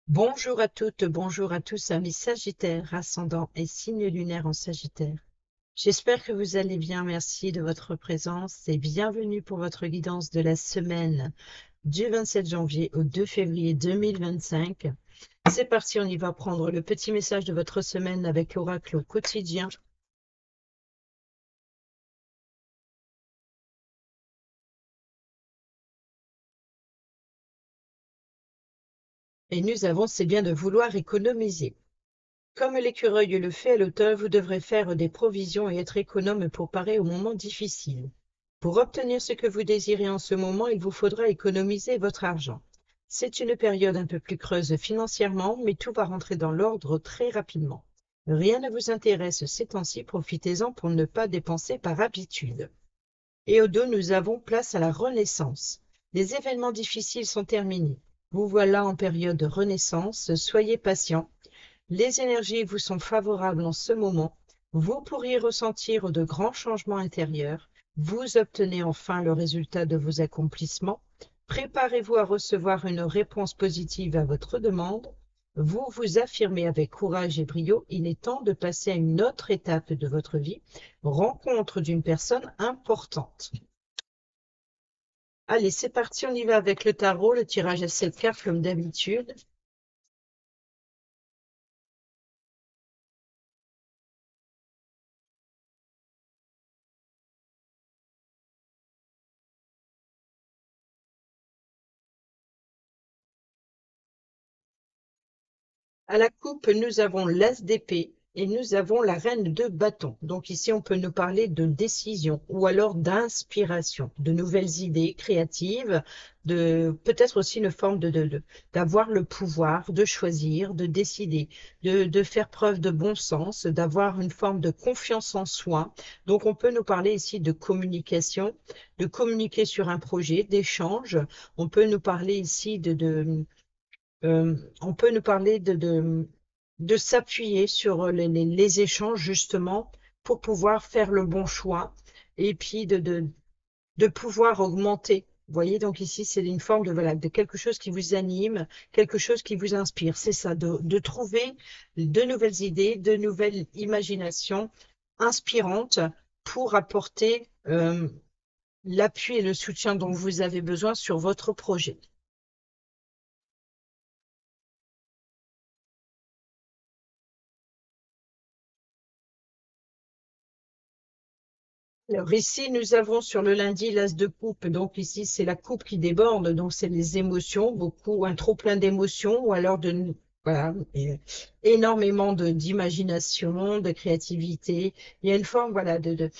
Bonjour à toutes, bonjour à tous, amis Sagittaires, ascendant et signe lunaire en Sagittaire. J'espère que vous allez bien, merci de votre présence et bienvenue pour votre guidance de la semaine du 27 janvier au 2 février 2025. C'est parti, on y va prendre le petit message de votre semaine avec l'oracle au quotidien. Et nous avons, c'est bien de vouloir économiser. Comme l'écureuil le fait à l'automne, vous devrez faire des provisions et être économe pour parer aux moments difficiles. Pour obtenir ce que vous désirez en ce moment, il vous faudra économiser votre argent. C'est une période un peu plus creuse financièrement, mais tout va rentrer dans l'ordre très rapidement. Rien ne vous intéresse ces temps-ci, profitez-en pour ne pas dépenser par habitude. Et au dos, nous avons place à la renaissance. Les événements difficiles sont terminés. Vous voilà en période de renaissance, soyez patient. Les énergies vous sont favorables en ce moment. Vous pourriez ressentir de grands changements intérieurs. Vous obtenez enfin le résultat de vos accomplissements. Préparez-vous à recevoir une réponse positive à votre demande. Vous vous affirmez avec courage et brio. Il est temps de passer à une autre étape de votre vie, rencontre d'une personne importante. Allez, c'est parti, on y va avec le tarot, le tirage à 7 cartes comme d'habitude. À la coupe, nous avons l'as d'épée et nous avons la reine de bâton. Donc ici, on peut nous parler de décision ou alors d'inspiration, de nouvelles idées créatives, de peut-être aussi une forme d'avoir le pouvoir de choisir, de décider, de faire preuve de bon sens, d'avoir une forme de confiance en soi. Donc on peut nous parler ici de communication, de communiquer sur un projet, d'échange. On peut nous parler ici on peut nous parler de s'appuyer sur les échanges justement pour pouvoir faire le bon choix et puis de pouvoir augmenter. Vous voyez, donc ici, c'est une forme de, voilà, de quelque chose qui vous anime, quelque chose qui vous inspire. C'est ça, de trouver de nouvelles idées, de nouvelles imaginations inspirantes pour apporter l'appui et le soutien dont vous avez besoin sur votre projet. Alors ici, nous avons sur le lundi l'as de coupe. Donc ici, c'est la coupe qui déborde. Donc c'est les émotions, beaucoup, un trop plein d'émotions ou alors voilà, énormément d'imagination, de créativité. Il y a une forme, voilà, de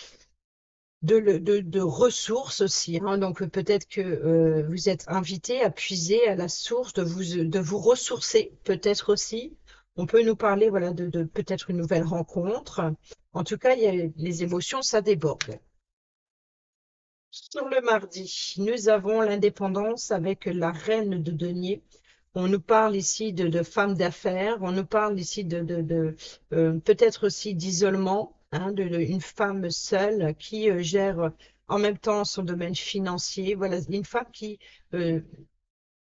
ressources aussi, hein. Donc peut-être que vous êtes invité à puiser à la source, de vous ressourcer, peut-être aussi. On peut nous parler, voilà, de peut-être une nouvelle rencontre. En tout cas, il y a, les émotions, ça déborde. Sur le mardi, nous avons l'indépendance avec la reine de denier. On nous parle ici de femmes d'affaires, on nous parle ici peut-être aussi d'isolement, hein, une femme seule qui gère en même temps son domaine financier. Voilà, une femme euh,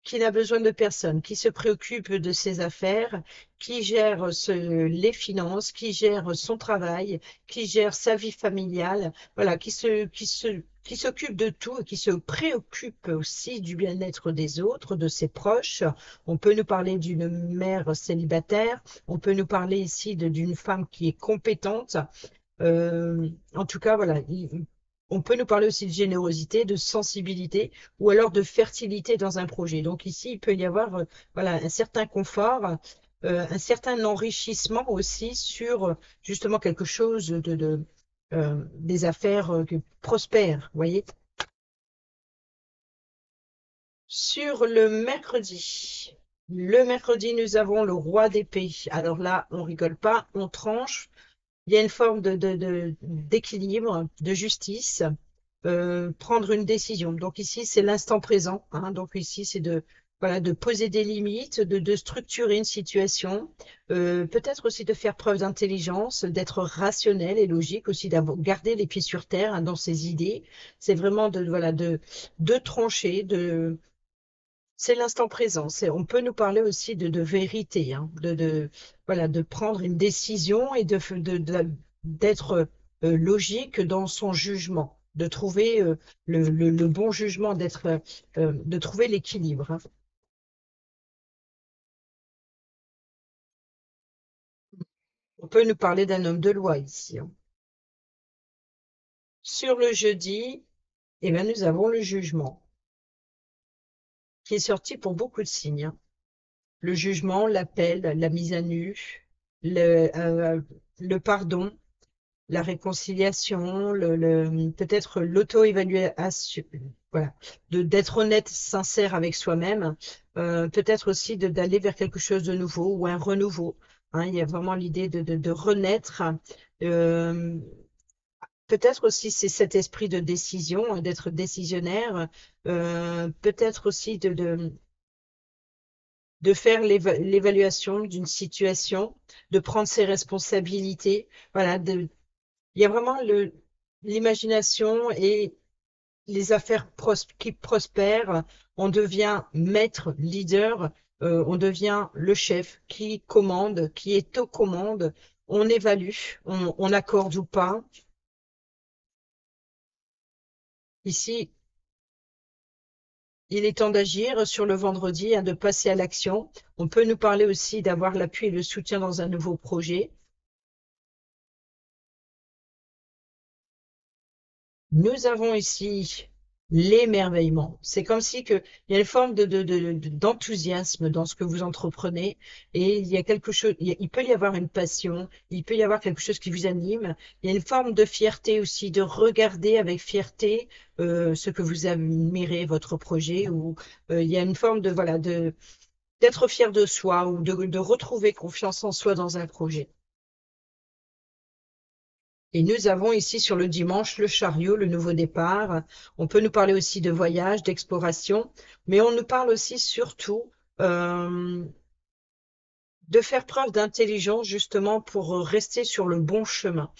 qui n'a besoin de personne, qui se préoccupe de ses affaires, qui gère les finances, qui gère son travail, qui gère sa vie familiale, voilà, qui s'occupe de tout et qui se préoccupe aussi du bien-être des autres, de ses proches. On peut nous parler d'une mère célibataire, on peut nous parler ici d'une femme qui est compétente. En tout cas, voilà, on peut nous parler aussi de générosité, de sensibilité ou alors de fertilité dans un projet. Donc ici, il peut y avoir voilà, un certain confort, un certain enrichissement aussi sur justement quelque chose des affaires qui prospèrent, vous voyez. Sur le mercredi, nous avons le roi d'épée. Alors là, on rigole pas, on tranche. Il y a une forme d'équilibre, de justice, prendre une décision. Donc ici, c'est l'instant présent, hein. Donc ici, c'est voilà, de poser des limites, de structurer une situation, peut-être aussi de faire preuve d'intelligence, d'être rationnel et logique, aussi d'avoir garder les pieds sur terre, hein, dans ses idées. C'est vraiment voilà, de trancher, C'est l'instant présent. On peut nous parler aussi de vérité, hein, voilà, de prendre une décision et d'être logique dans son jugement, de trouver le bon jugement, de trouver l'équilibre, hein. On peut nous parler d'un homme de loi ici, hein. Sur le jeudi, eh bien, nous avons le jugement qui est sorti pour beaucoup de signes, hein. Le jugement, l'appel, la mise à nu, le pardon, la réconciliation, peut-être l'auto-évaluation, voilà, d'être honnête, sincère avec soi-même, peut-être aussi d'aller vers quelque chose de nouveau ou un renouveau, hein. Il y a vraiment l'idée de renaître. euh, Peut-être aussi c'est cet esprit de décision, d'être décisionnaire, peut-être aussi de faire l'évaluation d'une situation, de prendre ses responsabilités, voilà, il y a vraiment l'imagination et les affaires qui prospèrent. On devient maître, leader, on devient le chef qui commande, qui est aux commandes. On évalue, on accorde ou pas. Ici, il est temps d'agir sur le vendredi, hein, de passer à l'action. On peut nous parler aussi d'avoir l'appui et le soutien dans un nouveau projet. Nous avons ici l'émerveillement. C'est comme si que, il y a une forme d'enthousiasme dans ce que vous entreprenez et il y a quelque chose, il peut y avoir une passion, il peut y avoir quelque chose qui vous anime. Il y a une forme de fierté aussi, de regarder avec fierté ce que vous admirez, votre projet, ou il y a une forme de, voilà, d'être fier de soi ou de retrouver confiance en soi dans un projet. Et nous avons ici sur le dimanche le chariot, le nouveau départ. On peut nous parler aussi de voyage, d'exploration, mais on nous parle aussi surtout euh, de faire preuve d'intelligence justement pour rester sur le bon chemin.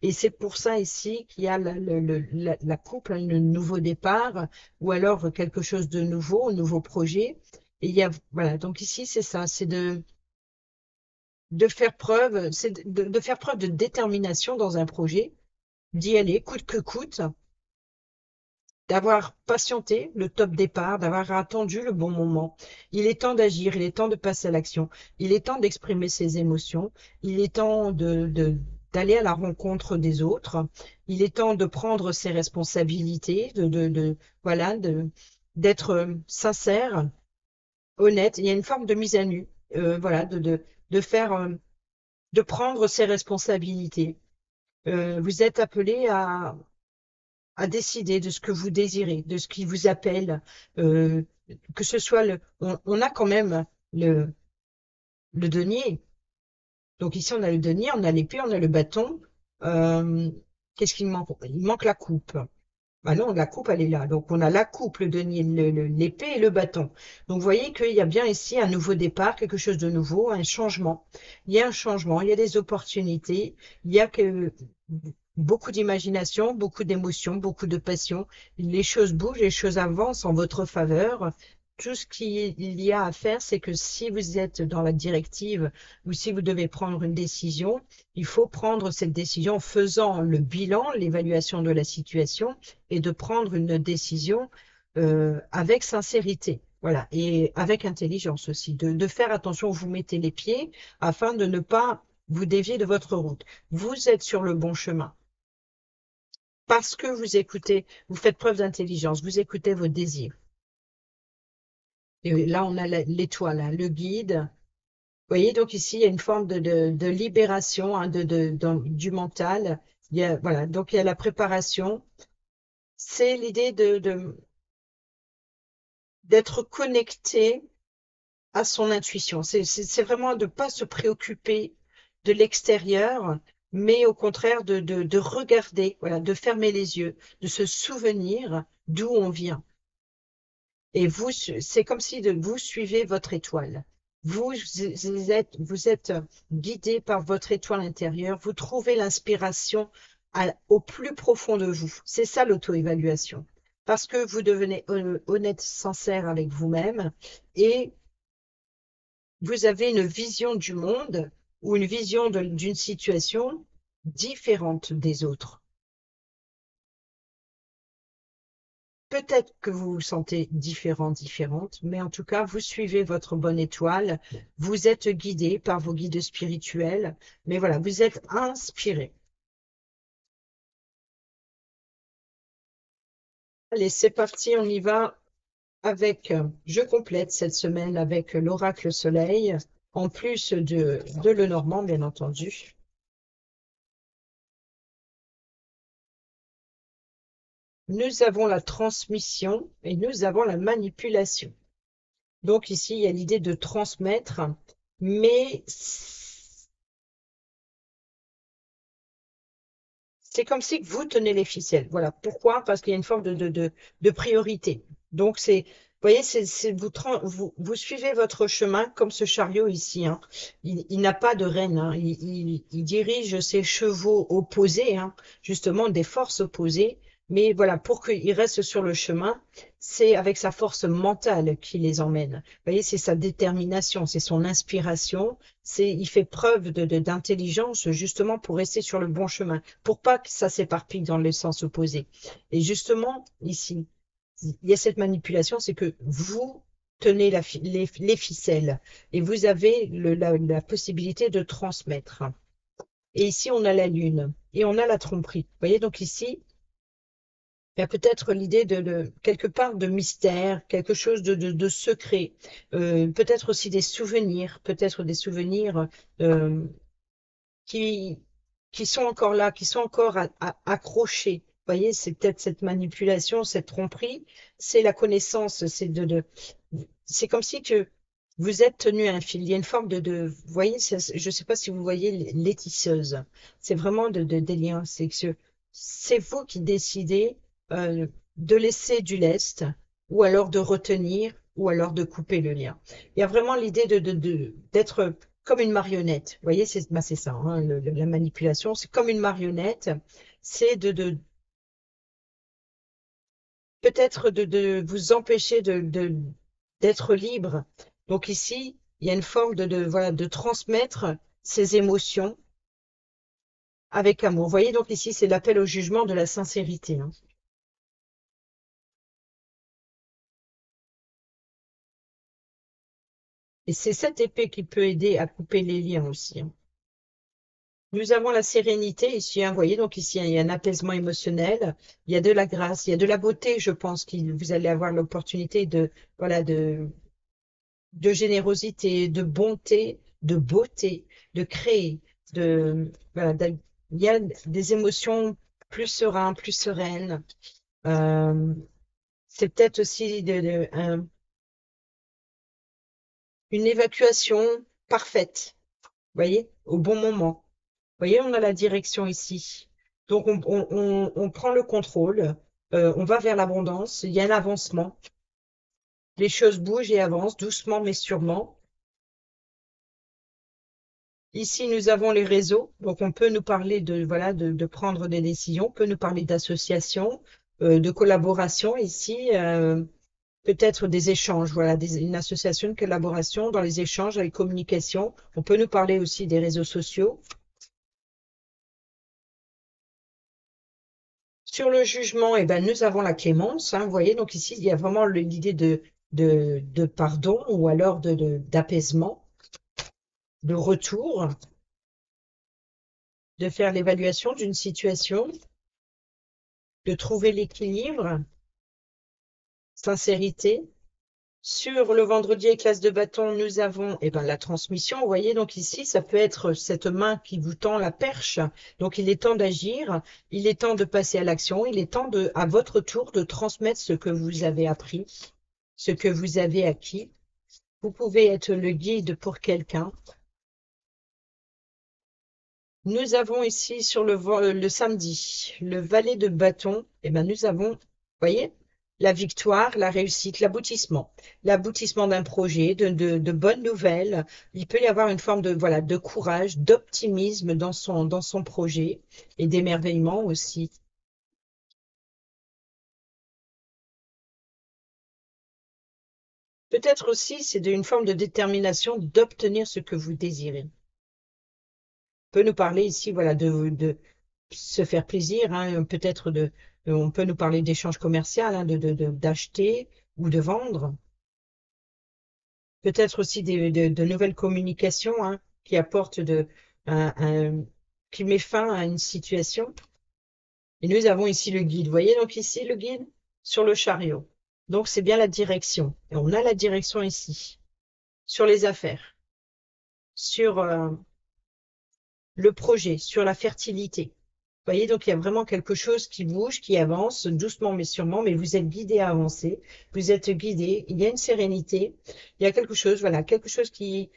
Et c'est pour ça ici qu'il y a la coupe, hein, le nouveau départ, ou alors quelque chose de nouveau, un nouveau projet. Et il y a, voilà, donc ici c'est ça, c'est de faire preuve, c'est de faire preuve de détermination dans un projet, d'y aller coûte que coûte, d'avoir patienté le top départ, d'avoir attendu le bon moment. Il est temps d'agir, il est temps de passer à l'action, il est temps d'exprimer ses émotions, il est temps d'aller à la rencontre des autres, il est temps de prendre ses responsabilités, voilà, d'être sincère, honnête. Il y a une forme de mise à nu, voilà, de faire, de prendre ses responsabilités. Vous êtes appelé à décider de ce que vous désirez, de ce qui vous appelle, euh, que ce soit on a quand même le denier. Donc ici, on a le denier, on a l'épée, on a le bâton. Euh, Qu'est-ce qu'il manque? Il manque la coupe. Ah non, la coupe, elle est là. Donc, on a la coupe, le denier, l'épée et le bâton. Donc, vous voyez qu'il y a bien ici un nouveau départ, quelque chose de nouveau, un changement. Il y a un changement, il y a des opportunités, il y a beaucoup d'imagination, beaucoup d'émotion, beaucoup de passion. Les choses bougent, les choses avancent en votre faveur. Tout ce qu'il y a à faire, c'est que si vous êtes dans la directive ou si vous devez prendre une décision, il faut prendre cette décision en faisant le bilan, l'évaluation de la situation et de prendre une décision avec sincérité. Voilà, et avec intelligence aussi, de faire attention où vous mettez les pieds afin de ne pas vous dévier de votre route. Vous êtes sur le bon chemin parce que vous écoutez, vous faites preuve d'intelligence, vous écoutez vos désirs. Et là, on a l'étoile, hein, le guide. Vous voyez, donc ici, il y a une forme de libération, hein, du mental. Il y a, voilà, donc il y a la préparation. C'est l'idée d'être connecté à son intuition. C'est vraiment de ne pas se préoccuper de l'extérieur, mais au contraire de regarder, voilà, de fermer les yeux, de se souvenir d'où on vient. Et vous, c'est comme si vous suivez votre étoile. Vous êtes guidé par votre étoile intérieure. Vous trouvez l'inspiration au plus profond de vous. C'est ça l'auto-évaluation. parce que vous devenez honnête, sincère avec vous-même et vous avez une vision du monde ou une vision d'une situation différente des autres. Peut-être que vous vous sentez différent, différente, mais en tout cas, vous suivez votre bonne étoile, vous êtes guidé par vos guides spirituels, mais voilà, vous êtes inspiré. Allez, c'est parti, on y va avec, je complète cette semaine avec l'oracle soleil, en plus de Lenormand, bien entendu. Nous avons la transmission et nous avons la manipulation. Donc ici, il y a l'idée de transmettre, mais c'est comme si vous tenez les ficelles. Voilà. Pourquoi? Parce qu'il y a une forme de priorité. Donc, vous voyez, vous suivez votre chemin comme ce chariot ici, hein. Il n'a pas de rêne, hein. Il dirige ses chevaux opposés, hein, justement des forces opposées. Mais voilà, pour qu'il reste sur le chemin, c'est avec sa force mentale qu'il les emmène. Vous voyez, c'est sa détermination, c'est son inspiration. Il fait preuve d'intelligence justement pour rester sur le bon chemin, pour pas que ça s'éparpille dans le sens opposé. Et justement, ici, il y a cette manipulation, c'est que vous tenez les ficelles et vous avez la possibilité de transmettre. Et ici, on a la lune et on a la tromperie. Vous voyez, donc ici, il y a peut-être l'idée quelque part de mystère, quelque chose de secret, peut-être aussi peut-être des souvenirs euh, qui, qui sont encore là, qui sont encore accrochés. Vous voyez, c'est peut-être cette manipulation, cette tromperie, c'est la connaissance, c'est comme si que vous êtes tenu à un fil. Il y a une forme vous voyez, je ne sais pas si vous voyez les tisseuses. C'est vraiment des liens. C'est vous qui décidez de laisser du lest, ou alors de retenir, ou alors de couper le lien. Il y a vraiment l'idée d'être comme une marionnette. Vous voyez, c'est ça, hein, la manipulation, c'est comme une marionnette. C'est peut-être de vous empêcher d'être libre. Donc ici, il y a une forme voilà, de transmettre ses émotions avec amour. Vous voyez, donc ici, c'est l'appel au jugement de la sincérité, hein. Et c'est cette épée qui peut aider à couper les liens aussi, hein. Nous avons la sérénité ici, hein, vous voyez, donc ici, il y a un apaisement émotionnel, il y a de la grâce, il y a de la beauté, je pense que vous allez avoir l'opportunité voilà, de générosité, de bonté, de beauté, de créer, voilà, il y a des émotions plus sereines, plus sereines. Euh, c'est peut-être aussi une évacuation parfaite, vous voyez, au bon moment. Vous voyez, on a la direction ici. Donc, on prend le contrôle, on va vers l'abondance, il y a un avancement. Les choses bougent et avancent doucement mais sûrement. Ici, nous avons les réseaux, donc on peut nous parler voilà, de prendre des décisions, on peut nous parler d'association, de collaboration ici, peut-être des échanges, voilà, une association de collaboration dans les échanges, dans les communications. On peut nous parler aussi des réseaux sociaux. Sur le jugement, eh ben, nous avons la clémence, hein, vous voyez, donc ici, il y a vraiment l'idée de pardon ou alors d'apaisement, de retour, de faire l'évaluation d'une situation, de trouver l'équilibre, sincérité. Sur le vendredi avec l'as de bâton, nous avons eh ben, la transmission. Vous voyez, donc ici, ça peut être cette main qui vous tend la perche. Donc, il est temps d'agir, il est temps de passer à l'action, il est temps à votre tour de transmettre ce que vous avez appris, ce que vous avez acquis. Vous pouvez être le guide pour quelqu'un. Nous avons ici sur le samedi, le valet de bâton. Eh ben, nous avons, vous voyez, la victoire, la réussite, l'aboutissement d'un projet, de bonnes nouvelles. Il peut y avoir une forme voilà, de courage, d'optimisme dans son projet et d'émerveillement aussi. Peut-être aussi, c'est une forme de détermination d'obtenir ce que vous désirez. On peut nous parler ici, voilà, de se faire plaisir, hein, peut-être on peut nous parler d'échange commercial, hein, d'acheter ou de vendre. Peut-être aussi de nouvelles communications, hein, qui apportent un- un- qui met fin à une situation. Et nous avons ici le guide. Vous voyez donc ici le guide sur le chariot. Donc c'est bien la direction. Et on a la direction ici, sur les affaires, sur le projet, sur la fertilité. Vous voyez, donc il y a vraiment quelque chose qui bouge, qui avance, doucement mais sûrement, mais vous êtes guidé à avancer, vous êtes guidé, il y a une sérénité, il y a quelque chose, voilà, quelque chose qui...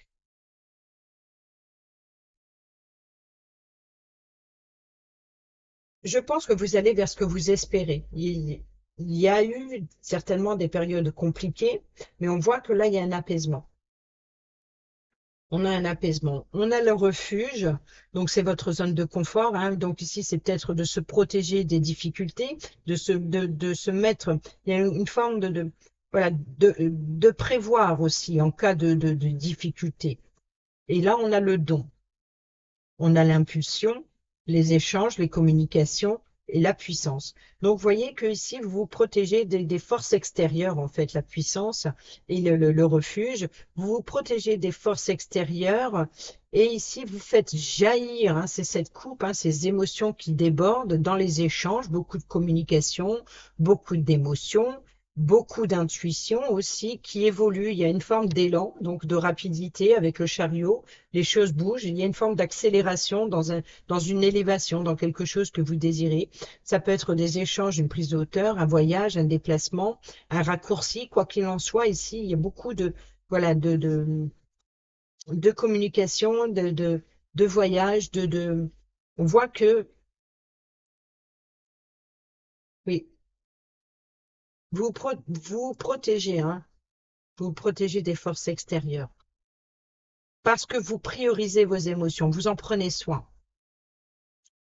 Je pense que vous allez vers ce que vous espérez. Il y a eu certainement des périodes compliquées, mais on voit que là, il y a un apaisement. On a un apaisement. On a le refuge, donc c'est votre zone de confort, hein. Donc ici, c'est peut-être de se protéger des difficultés, de se mettre. Il y a une forme voilà, de prévoir aussi en cas de difficulté. Et là, on a le don. On a l'impulsion, les échanges, les communications et la puissance. Donc, vous voyez que ici, vous vous protégez des forces extérieures, en fait, la puissance et le refuge. Vous vous protégez des forces extérieures et ici, vous faites jaillir, hein, c'est cette coupe, hein, ces émotions qui débordent dans les échanges, beaucoup de communication, beaucoup d'émotions. Beaucoup d'intuition aussi qui évolue. Il y a une forme d'élan, donc de rapidité avec le chariot, les choses bougent, il y a une forme d'accélération dans une élévation, dans quelque chose que vous désirez. Ça peut être des échanges, une prise de hauteur, un voyage, un déplacement, un raccourci, quoi qu'il en soit. Ici, il y a beaucoup voilà, de communication, de voyage, on voit que, oui, vous protégez, hein, vous vous protégez des forces extérieures parce que vous priorisez vos émotions, vous en prenez soin.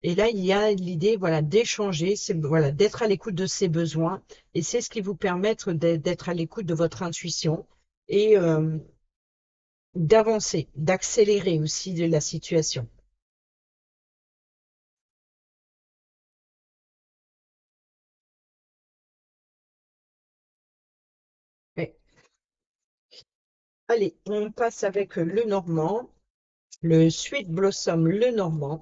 Et là, il y a l'idée, voilà, d'échanger, voilà, d'être à l'écoute de ses besoins. Et c'est ce qui vous permet d'être à l'écoute de votre intuition et d'avancer, d'accélérer aussi de la situation. Ouais. Allez, on passe avec le normand, le Sweet Blossom, le normand.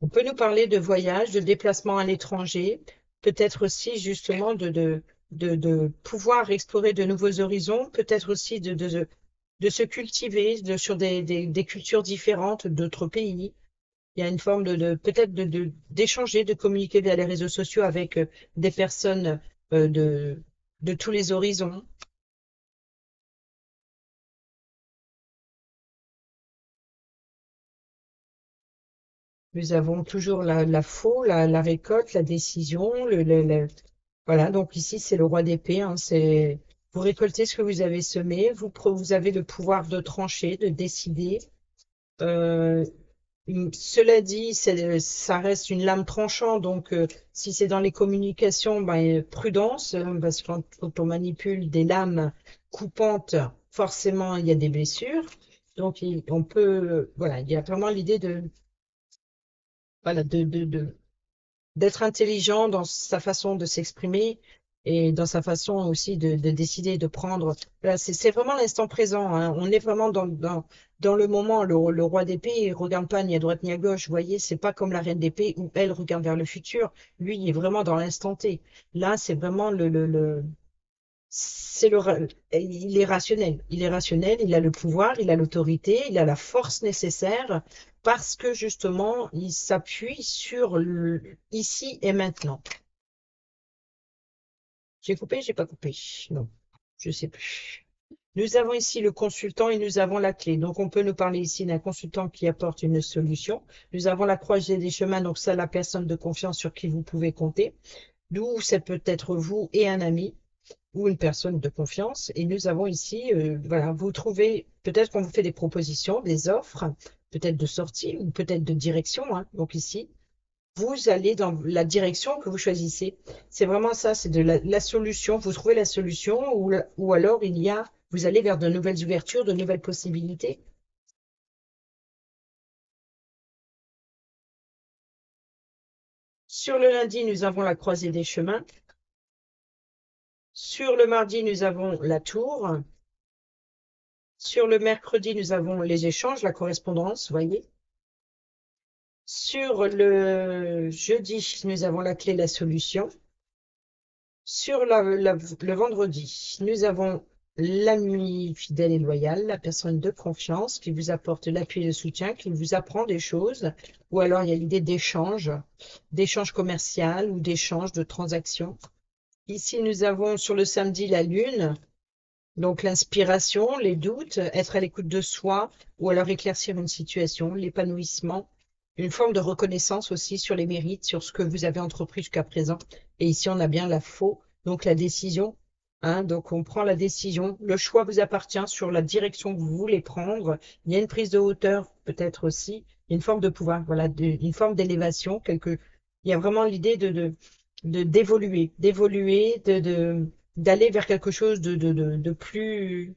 On peut nous parler de voyage, de déplacement à l'étranger, peut-être aussi justement de pouvoir explorer de nouveaux horizons, peut-être aussi de se cultiver sur des cultures différentes d'autres pays. Il y a une forme peut-être d'échanger, de communiquer via les réseaux sociaux avec des personnes de tous les horizons. Nous avons toujours la faux, la récolte, la décision, voilà. Donc ici, c'est le roi d'épée, hein, c'est vous récoltez ce que vous avez semé, vous avez le pouvoir de trancher, de décider. Euh, Cela dit, ça reste une lame tranchante, donc si c'est dans les communications, ben, prudence, parce que quand on manipule des lames coupantes, forcément, il y a des blessures. Donc, on peut, voilà, il y a vraiment l'idée voilà, d'être intelligent dans sa façon de s'exprimer et dans sa façon aussi de décider, de prendre. Voilà, c'est vraiment l'instant présent, hein. On est vraiment dans le moment. Le roi d'épée, il regarde pas ni à droite ni à gauche. Vous voyez, c'est pas comme la reine d'épée où elle regarde vers le futur. Lui, il est vraiment dans l'instant T. Là, c'est vraiment c'est il est rationnel. Il est rationnel, il a le pouvoir, il a l'autorité, il a la force nécessaire parce que justement, il s'appuie sur ici et maintenant. J'ai coupé, j'ai pas coupé. Non, je sais plus. Nous avons ici le consultant et nous avons la clé. Donc, on peut nous parler ici d'un consultant qui apporte une solution. Nous avons la croisée des chemins, donc ça, la personne de confiance sur qui vous pouvez compter. D'où c'est peut-être vous et un ami ou une personne de confiance. Et nous avons ici, voilà, vous trouvez, peut-être qu'on vous fait des propositions, des offres, peut-être de sortie ou peut-être de direction, hein, donc ici. vous allez dans la direction que vous choisissez. C'est vraiment ça, c'est de la solution. Vous trouvez la solution ou alors vous allez vers de nouvelles ouvertures, de nouvelles possibilités. Sur le lundi, nous avons la croisée des chemins. Sur le mardi, nous avons la tour. Sur le mercredi, nous avons les échanges, la correspondance, voyez. Sur le jeudi, nous avons la clé, la solution. Sur le vendredi, nous avons l'ami fidèle et loyal, la personne de confiance qui vous apporte l'appui et le soutien, qui vous apprend des choses. Ou alors il y a l'idée d'échange commercial ou d'échange de transactions. Ici, nous avons sur le samedi la lune, donc l'inspiration, les doutes, être à l'écoute de soi, ou alors éclaircir une situation, l'épanouissement, une forme de reconnaissance aussi sur les mérites, sur ce que vous avez entrepris jusqu'à présent. Et ici, on a bien la faux, donc la décision. Hein, donc on prend la décision, le choix vous appartient sur la direction que vous voulez prendre. Il y a une prise de hauteur, peut-être aussi, une forme de pouvoir, voilà, une forme d'élévation. Il y a vraiment l'idée d'évoluer, d'aller vers quelque chose de plus,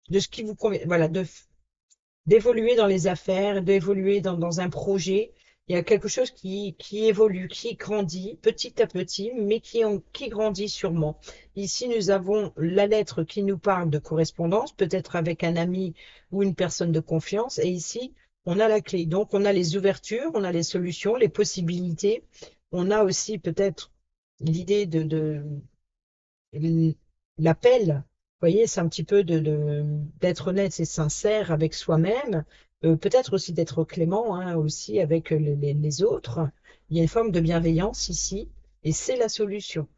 de ce qui vous convient, voilà, d'évoluer dans les affaires, d'évoluer dans un projet. Il y a quelque chose qui évolue, qui grandit petit à petit, mais qui grandit sûrement. Ici, nous avons la lettre qui nous parle de correspondance, peut-être avec un ami ou une personne de confiance. Et ici, on a la clé. Donc, on a les ouvertures, on a les solutions, les possibilités. On a aussi peut-être l'idée l'appel. Vous voyez, c'est un petit peu d'être honnête et sincère avec soi-même, peut-être aussi d'être clément, hein, aussi avec les autres. Il y a une forme de bienveillance ici, et c'est la solution.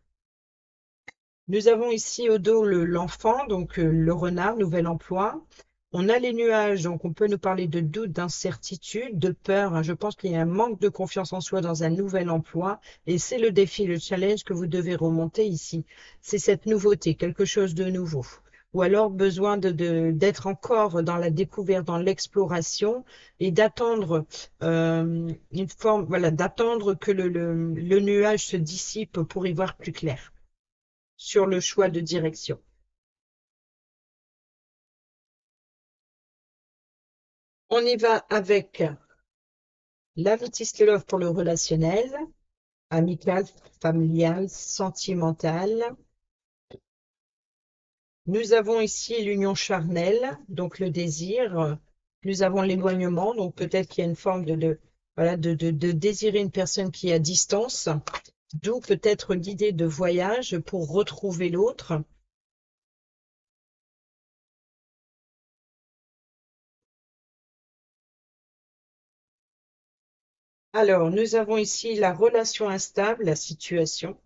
Nous avons ici au dos l'enfant, donc le renard, nouvel emploi. On a les nuages, donc on peut nous parler de doute, d'incertitude, de peur, hein. Je pense qu'il y a un manque de confiance en soi dans un nouvel emploi et c'est le défi, le challenge que vous devez remonter ici. C'est cette nouveauté, quelque chose de nouveau. Ou alors besoin d'être encore dans la découverte, dans l'exploration et d'attendre une forme, voilà, d'attendre que le nuage se dissipe pour y voir plus clair sur le choix de direction. On y va avec la Love pour le relationnel, amical, familial, sentimental. Nous avons ici l'union charnelle, donc le désir. Nous avons l'éloignement, donc peut-être qu'il y a une forme voilà, de désirer une personne qui est à distance, d'où peut-être l'idée de voyage pour retrouver l'autre. Alors, nous avons ici la relation instable, la situation.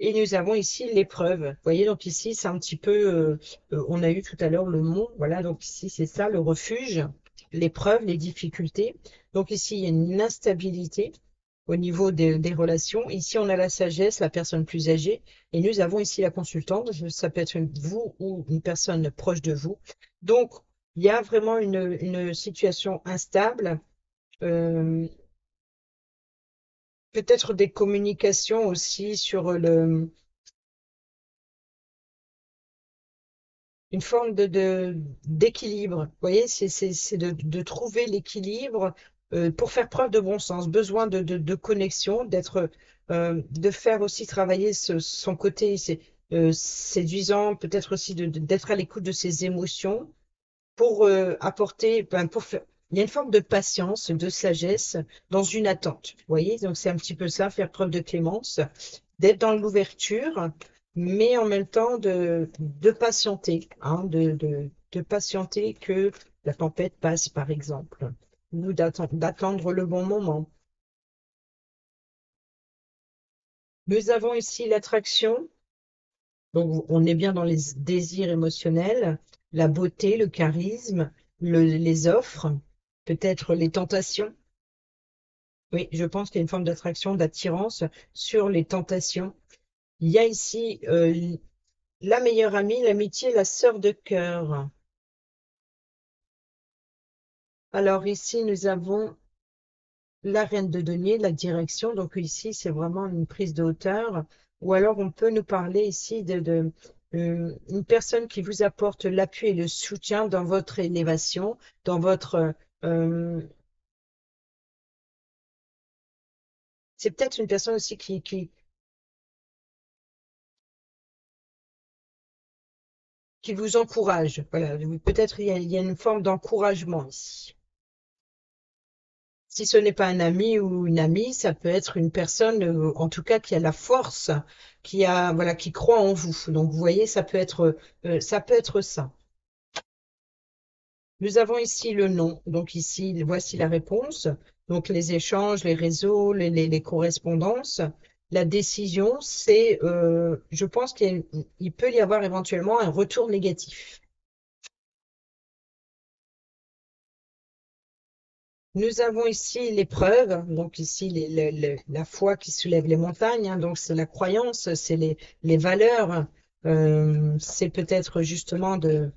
Et nous avons ici l'épreuve. Vous voyez, donc ici, c'est un petit peu, on a eu tout à l'heure le mont, voilà, donc ici, c'est ça, le refuge, l'épreuve, les difficultés. Donc ici, il y a une instabilité au niveau des relations. Ici, on a la sagesse, la personne plus âgée, et nous avons ici la consultante, ça peut être vous ou une personne proche de vous. Donc, il y a vraiment une situation instable, euh, peut-être des communications aussi sur une forme d'équilibre. Vous voyez, c'est de trouver l'équilibre pour faire preuve de bon sens, besoin de connexion, de faire aussi travailler son côté séduisant, peut-être aussi d'être à l'écoute de ses émotions pour apporter, ben, pour faire. Il y a une forme de patience, de sagesse dans une attente. Vous voyez, donc c'est un petit peu ça, faire preuve de clémence, d'être dans l'ouverture, mais en même temps de patienter, hein, de patienter que la tempête passe, par exemple, ou d'attendre le bon moment. Nous avons ici l'attraction, donc on est bien dans les désirs émotionnels, la beauté, le charisme, les offres, peut-être les tentations. Oui, je pense qu'il y a une forme d'attraction, d'attirance sur les tentations. Il y a ici la meilleure amie, l'amitié, la sœur de cœur. Alors ici, nous avons la reine de denier, la direction. Donc ici, c'est vraiment une prise de hauteur. Ou alors, on peut nous parler ici de une personne qui vous apporte l'appui et le soutien dans votre élévation, dans votre... euh, c'est peut-être une personne aussi qui vous encourage. Voilà, peut-être il y a une forme d'encouragement ici. Si ce n'est pas un ami ou une amie, ça peut être une personne, en tout cas, qui a la force, voilà, qui croit en vous. Donc, vous voyez, ça peut être ça. Nous avons ici le nom. Donc, ici, voici la réponse. Donc, les échanges, les réseaux, les correspondances. La décision, je pense il peut y avoir éventuellement un retour négatif. Nous avons ici l'épreuve, donc ici la foi qui soulève les montagnes, hein, donc c'est la croyance, c'est les valeurs, c'est peut-être justement de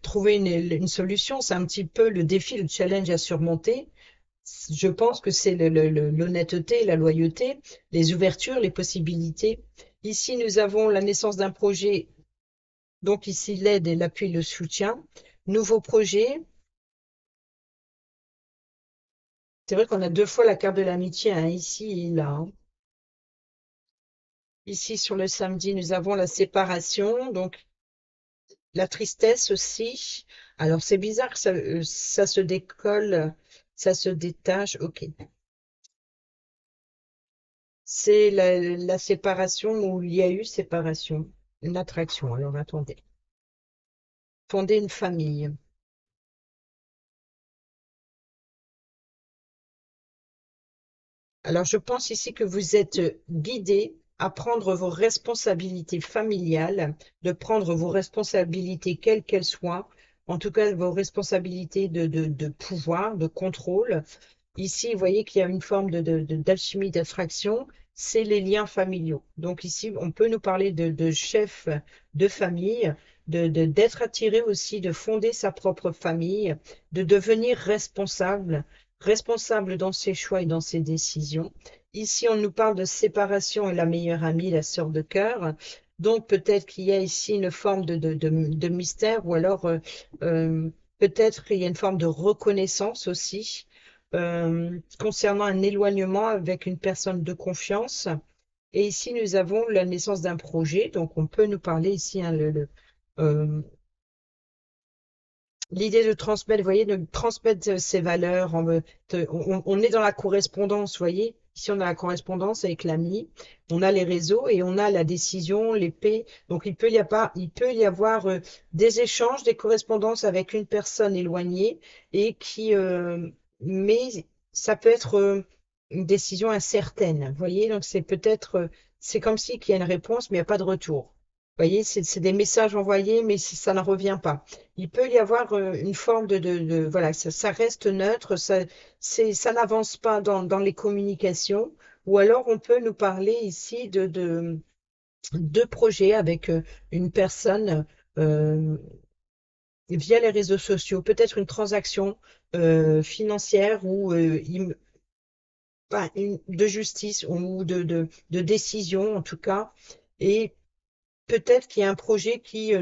trouver une solution, c'est un petit peu le défi, le challenge à surmonter. Je pense que c'est l'honnêteté, la loyauté, les ouvertures, les possibilités. Ici, nous avons la naissance d'un projet, donc ici l'aide et l'appui, le soutien. Nouveau projet. C'est vrai qu'on a deux fois la carte de l'amitié, hein, ici et là, hein. Ici, sur le samedi, nous avons la séparation, donc la tristesse aussi. Alors, c'est bizarre que ça se décolle, ça se détache. Ok. C'est la séparation où il y a eu séparation, une attraction. Alors, attendez. Fonder une famille. Alors, je pense ici que vous êtes guidé à prendre vos responsabilités familiales, de prendre vos responsabilités quelles qu'elles soient, en tout cas vos responsabilités de pouvoir, de contrôle. Ici, vous voyez qu'il y a une forme d'alchimie d'attraction, c'est les liens familiaux. Donc ici, on peut nous parler de chef de famille, d'être attiré aussi, de fonder sa propre famille, de devenir responsable, responsable dans ses choix et dans ses décisions. Ici, on nous parle de séparation et la meilleure amie, la sœur de cœur. Donc peut-être qu'il y a ici une forme de mystère ou alors peut-être qu'il y a une forme de reconnaissance aussi concernant un éloignement avec une personne de confiance. Et ici, nous avons la naissance d'un projet. Donc, on peut nous parler ici, hein, euh, l'idée de transmettre, vous voyez, de transmettre ses valeurs. On est dans la correspondance, vous voyez. Ici, on a la correspondance avec l'ami, on a les réseaux et on a la décision, l'épée. Donc, il peut y avoir des échanges, des correspondances avec une personne éloignée et mais ça peut être une décision incertaine. Vous voyez, donc c'est comme si qu'il y a une réponse, mais il n'y a pas de retour. Vous voyez, c'est des messages envoyés, mais ça ne revient pas. Il peut y avoir une forme voilà, ça reste neutre, ça n'avance pas dans les communications, ou alors on peut nous parler ici de projets avec une personne via les réseaux sociaux, peut-être une transaction financière ou de justice ou de décision en tout cas, et peut-être qu'il y a un projet qui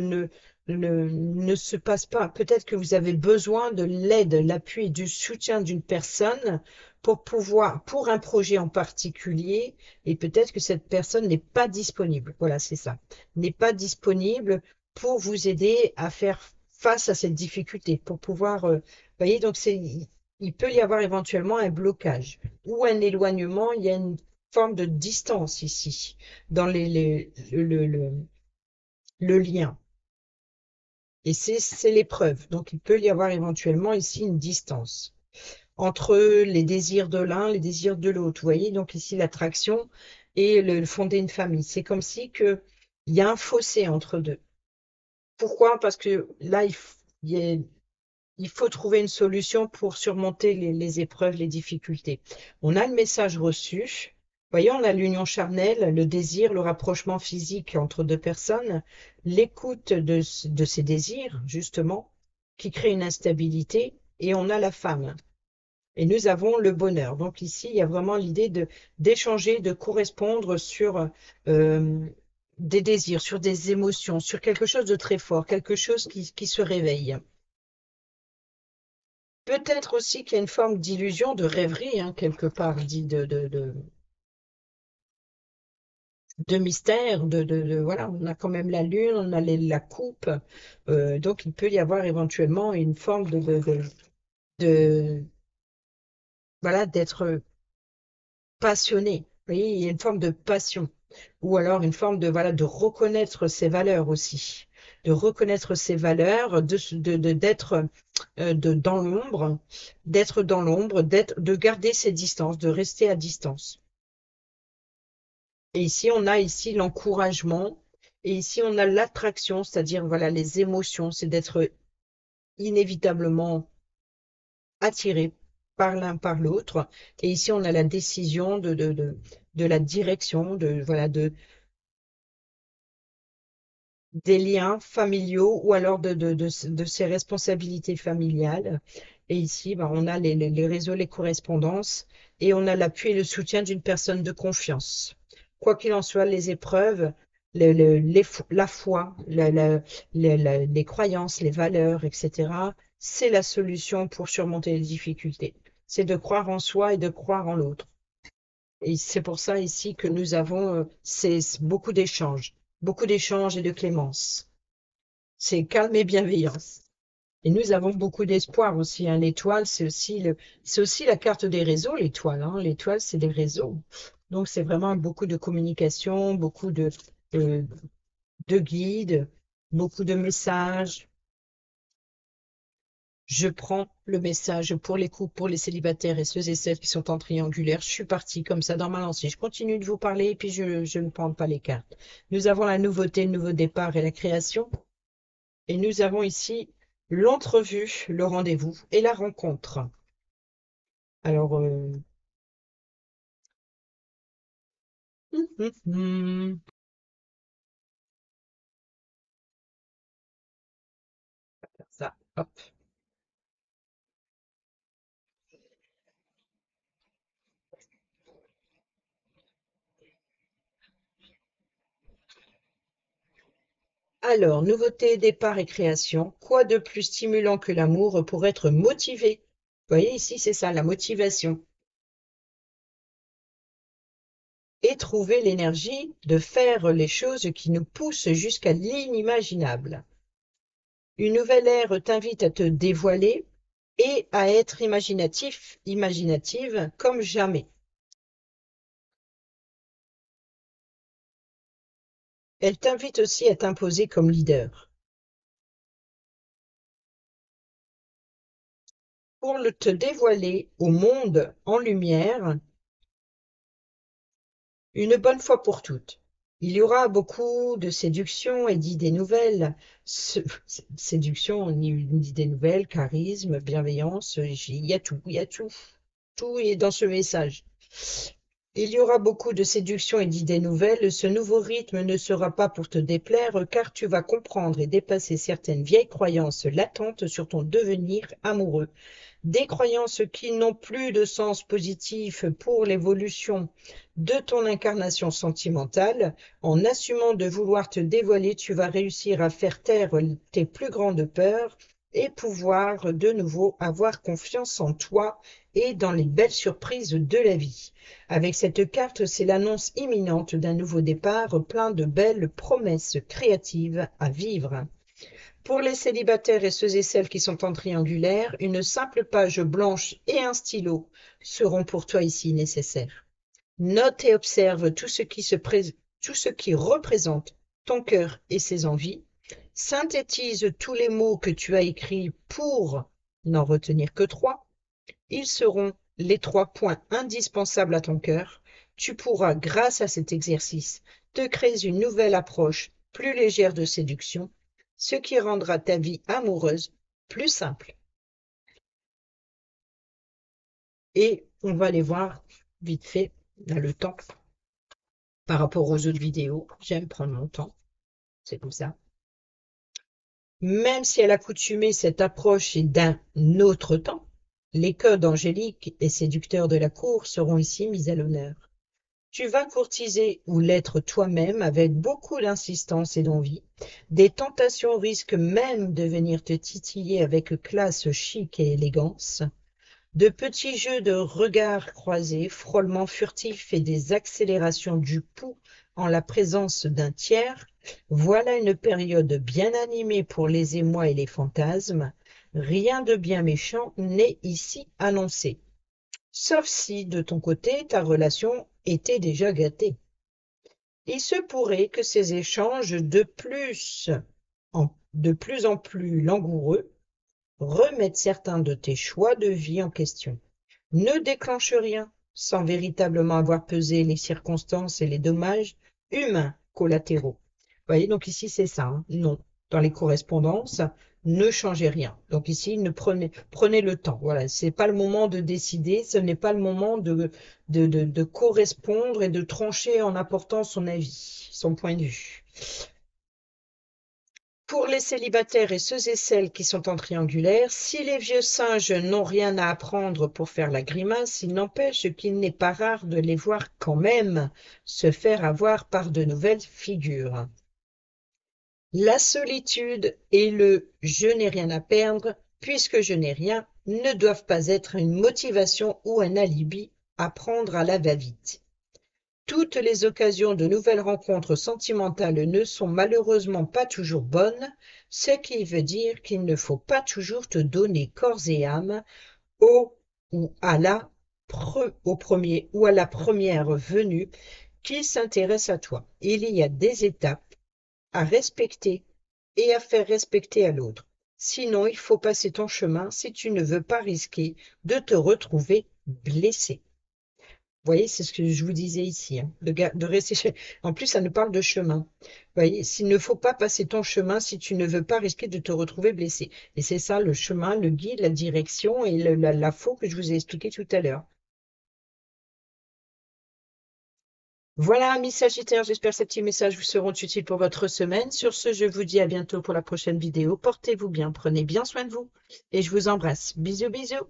ne se passe pas. Peut-être que vous avez besoin de l'aide, l'appui, du soutien d'une personne pour un projet en particulier, et peut-être que cette personne n'est pas disponible. Voilà, c'est ça. N'est pas disponible pour vous aider à faire face à cette difficulté, pour pouvoir, voyez, donc il peut y avoir éventuellement un blocage ou un éloignement. Il y a une forme de distance ici dans le lien. Et c'est l'épreuve. Donc, il peut y avoir éventuellement ici une distance entre les désirs de l'un, les désirs de l'autre. Vous voyez, donc ici, l'attraction et le fonder une famille. C'est comme si il y a un fossé entre deux. Pourquoi? Parce que là, il faut trouver une solution pour surmonter les épreuves, les difficultés. On a le message reçu. Voyez, on a l'union charnelle, le désir, le rapprochement physique entre deux personnes, l'écoute de ces désirs, justement, qui crée une instabilité, et on a la femme. Et nous avons le bonheur. Donc ici, il y a vraiment l'idée de d'échanger, de correspondre sur euh, des désirs, sur des émotions, sur quelque chose de très fort, quelque chose qui se réveille. Peut-être aussi qu'il y a une forme d'illusion, de rêverie, hein, quelque part, dit de mystère, voilà, on a quand même la lune, on a la coupe, donc il peut y avoir éventuellement une forme de voilà, d'être passionné. Vous voyez, il y a une forme de passion, ou alors une forme de voilà, de reconnaître ses valeurs aussi, de reconnaître ses valeurs, d'être dans l'ombre, de garder ses distances, de rester à distance. Et ici, on a ici l'encouragement. Et ici, on a l'attraction, c'est-à-dire voilà les émotions, c'est d'être inévitablement attiré par l'un par l'autre. Et ici, on a la décision de la direction, voilà, des liens familiaux ou alors de ses responsabilités familiales. Et ici, ben, on a les réseaux, les correspondances et on a l'appui et le soutien d'une personne de confiance. Quoi qu'il en soit, les épreuves, la foi, les croyances, les valeurs, etc., c'est la solution pour surmonter les difficultés. C'est de croire en soi et de croire en l'autre. Et c'est pour ça ici que nous avons beaucoup d'échanges et de clémence. C'est calme et bienveillance. Et nous avons beaucoup d'espoir aussi, hein. L'étoile, c'est aussi la carte des réseaux, l'étoile, hein. L'étoile, c'est des réseaux. Donc, c'est vraiment beaucoup de communication, beaucoup de, de guides, beaucoup de messages. Je prends le message pour les couples, pour les célibataires et ceux et celles qui sont en triangulaire. Je suis partie comme ça dans ma lancée. Je continue de vous parler et puis je ne prends pas les cartes. Nous avons la nouveauté, le nouveau départ et la création. Et nous avons ici l'entrevue, le rendez-vous et la rencontre. Alors, hum, hum, ça, hop. Alors, nouveauté, départ et création. Quoi de plus stimulant que l'amour pour être motivé? Vous voyez ici, c'est ça, la motivation. Et trouver l'énergie de faire les choses qui nous poussent jusqu'à l'inimaginable. Une nouvelle ère t'invite à te dévoiler et à être imaginatif, imaginative comme jamais. Elle t'invite aussi à t'imposer comme leader. Pour te dévoiler au monde en lumière, une bonne fois pour toutes. Il y aura beaucoup de séduction et d'idées nouvelles. Séduction, d'idées nouvelles, charisme, bienveillance, il y a tout, il y a tout. Tout est dans ce message. Il y aura beaucoup de séduction et d'idées nouvelles. Ce nouveau rythme ne sera pas pour te déplaire, car tu vas comprendre et dépasser certaines vieilles croyances latentes sur ton devenir amoureux. Des croyances qui n'ont plus de sens positif pour l'évolution de ton incarnation sentimentale. En assumant de vouloir te dévoiler, tu vas réussir à faire taire tes plus grandes peurs et pouvoir de nouveau avoir confiance en toi et dans les belles surprises de la vie. Avec cette carte, c'est l'annonce imminente d'un nouveau départ plein de belles promesses créatives à vivre. Pour les célibataires et ceux et celles qui sont en triangulaire, une simple page blanche et un stylo seront pour toi ici nécessaires. Note et observe tout ce qui représente ton cœur et ses envies. Synthétise tous les mots que tu as écrits pour n'en retenir que trois. Ils seront les 3 points indispensables à ton cœur. Tu pourras, grâce à cet exercice, te créer une nouvelle approche plus légère de séduction, ce qui rendra ta vie amoureuse plus simple. Et on va aller voir vite fait, dans le temps, par rapport aux autres vidéos. J'aime prendre mon temps, c'est comme ça. Même si à l'accoutumée, cette approche est d'un autre temps, Les codes angéliques et séducteurs de la cour seront ici mis à l'honneur. Tu vas courtiser ou l'être toi-même avec beaucoup d'insistance et d'envie. Des tentations risquent même de venir te titiller avec classe, chic et élégance. De petits jeux de regards croisés, frôlements furtifs et des accélérations du pouls en la présence d'un tiers, voilà une période bien animée pour les émois et les fantasmes. Rien de bien méchant n'est ici annoncé. Sauf si, de ton côté, ta relation était déjà gâtée. Il se pourrait que ces échanges de plus en plus langoureux remettent certains de tes choix de vie en question. Ne déclenche rien sans véritablement avoir pesé les circonstances et les dommages humains collatéraux. Vous voyez, donc ici c'est ça, hein. Non. Dans les correspondances, ne changez rien. Donc ici, prenez le temps. Voilà, c'est pas le moment de décider, ce n'est pas le moment de correspondre et de trancher en apportant son avis, son point de vue. Pour les célibataires et ceux et celles qui sont en triangulaire, si les vieux singes n'ont rien à apprendre pour faire la grimace, il n'empêche qu'il n'est pas rare de les voir quand même se faire avoir par de nouvelles figures. La solitude et le « je n'ai rien à perdre puisque je n'ai rien » ne doivent pas être une motivation ou un alibi à prendre à la va-vite. Toutes les occasions de nouvelles rencontres sentimentales ne sont malheureusement pas toujours bonnes, ce qui veut dire qu'il ne faut pas toujours te donner corps et âme au ou à la au premier ou à la première venue qui s'intéresse à toi. Il y a des étapes à respecter et à faire respecter à l'autre. Sinon, il faut passer ton chemin si tu ne veux pas risquer de te retrouver blessé. Vous voyez, c'est ce que je vous disais ici, hein, de rester. En plus, ça nous parle de chemin. Vous voyez, s'il ne faut pas passer ton chemin si tu ne veux pas risquer de te retrouver blessé. Et c'est ça le chemin, le guide, la direction et la faux que je vous ai expliqué tout à l'heure. Voilà, amis Sagittaires, j'espère que ces petits messages vous seront utiles pour votre semaine. Sur ce, je vous dis à bientôt pour la prochaine vidéo. Portez-vous bien, prenez bien soin de vous et je vous embrasse. Bisous, bisous.